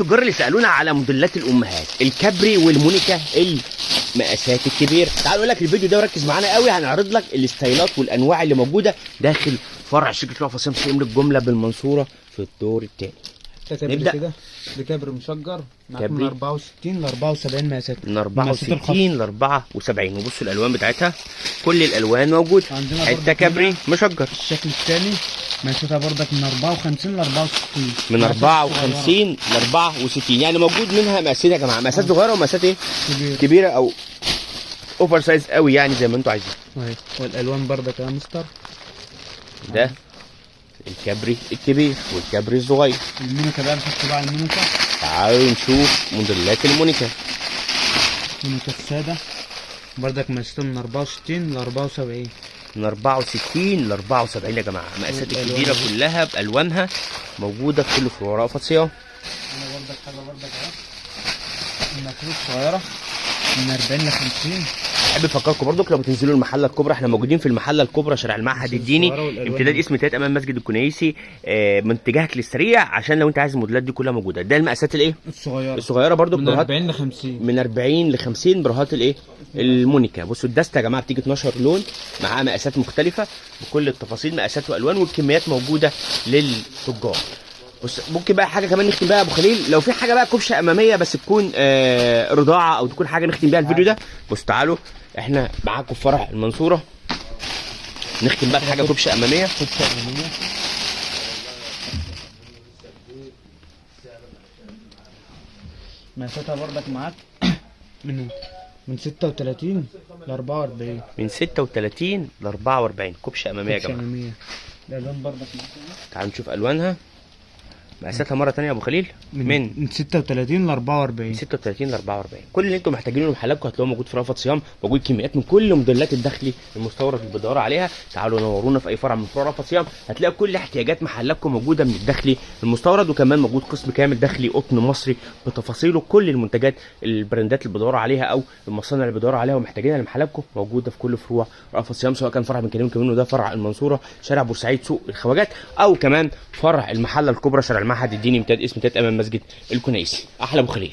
التجار اللي سالونا على موديلات الامهات الكابري والمونيكا المقاسات الكبيره، تعال اقول لك الفيديو ده وركز معانا قوي. هنعرض لك الستايلات والانواع اللي موجوده داخل فرع شركه وقف عصام سليم للجمله بالمنصوره في الدور الثاني. نبدا كده بكبر مشجر معاك من 64 ل 74 مقاسات، من 64 ل 74. وبصوا الالوان بتاعتها كل الالوان موجوده. حته كبري مشجر. الشكل الثاني مقاساتها بردك من 54 ل 64، من 54 ل 64 يعني موجود منها مقاسات يا جماعه، مقاسات صغيره ومقاسات ايه؟ كبيره او اوفر سايز قوي يعني زي ما انتوا عايزين. والالوان بردك يا مستر ده الكبري الكبير والكبري الصغير. المونيكا بقى نحط بقى المونيكا. تعالوا نشوف موديلات المونيكا. المونيكا الساده بردك مقاساتها من 64 ل 74. من 64 ل 74 يا جماعه، مقاسات الكبيره كلها بالوانها موجوده في كل فروع رأفت صيام. انا بردك حاجه بردك اهي المقاسات الصغيره من 40 ل 50. احب افكركم برضك لو بتنزلوا المحله الكبرى، احنا موجودين في المحله الكبرى شارع المعهد الديني امتداد اسم تلات امام مسجد الكنيسي، من اتجاهك للسريع، عشان لو انت عايز الموديلات دي كلها موجوده. ده المقاسات الايه؟ الصغيره برضك من 40 ل 50. من 40 ل 50 براهات الايه؟ المونيكا. بصوا الدسته يا جماعه بتيجي 12 لون معاها مقاسات مختلفه بكل التفاصيل، مقاسات والوان والكميات موجوده للتجار. بص ممكن بقى حاجه كمان نختم بيها يا ابو خليل، لو في حاجه بقى كبشه اماميه بس تكون رضاعه او تكون حاجه نختم بيها الفيديو ده. بص تعالوا احنا معاكم في فرع المنصوره، نختم بقى بحاجه كبشه اماميه. مقاساتها بردك معاك من 36 ل 44. من 36 ل 44 كبشه اماميه يا جماعه. الالوان بردك معاك. تعالوا نشوف الوانها مقاساتها مره ثانيه يا ابو خليل. من 36 ل 44. من 36 ل 44. كل اللي انتم محتاجينه محلاتكم هتلاقوه موجود في رأفت صيام، موجود كميات من كل موديلات الداخلي المستورد اللي بتدوروا عليها. تعالوا نورونا في اي فرع من فروع رأفت صيام، هتلاقوا كل احتياجات محلاتكم موجوده من الداخلي المستورد، وكمان موجود قسم كامل داخلي قطن مصري بتفاصيله. كل المنتجات البراندات اللي بتدوروا عليها او المصانع اللي بتدوروا عليها ومحتاجينها لمحلاتكم موجوده في كل فروع رأفت صيام، سواء كان فرع بنكلمكم منه ده فرع المنصوره شارع بورسعيد سوق الخواجات، او كمان فرع المحله الكبرى شارع المعهد الديني امتداد اسم تلات امام مسجد الكنيسي. احلى ابو خليل.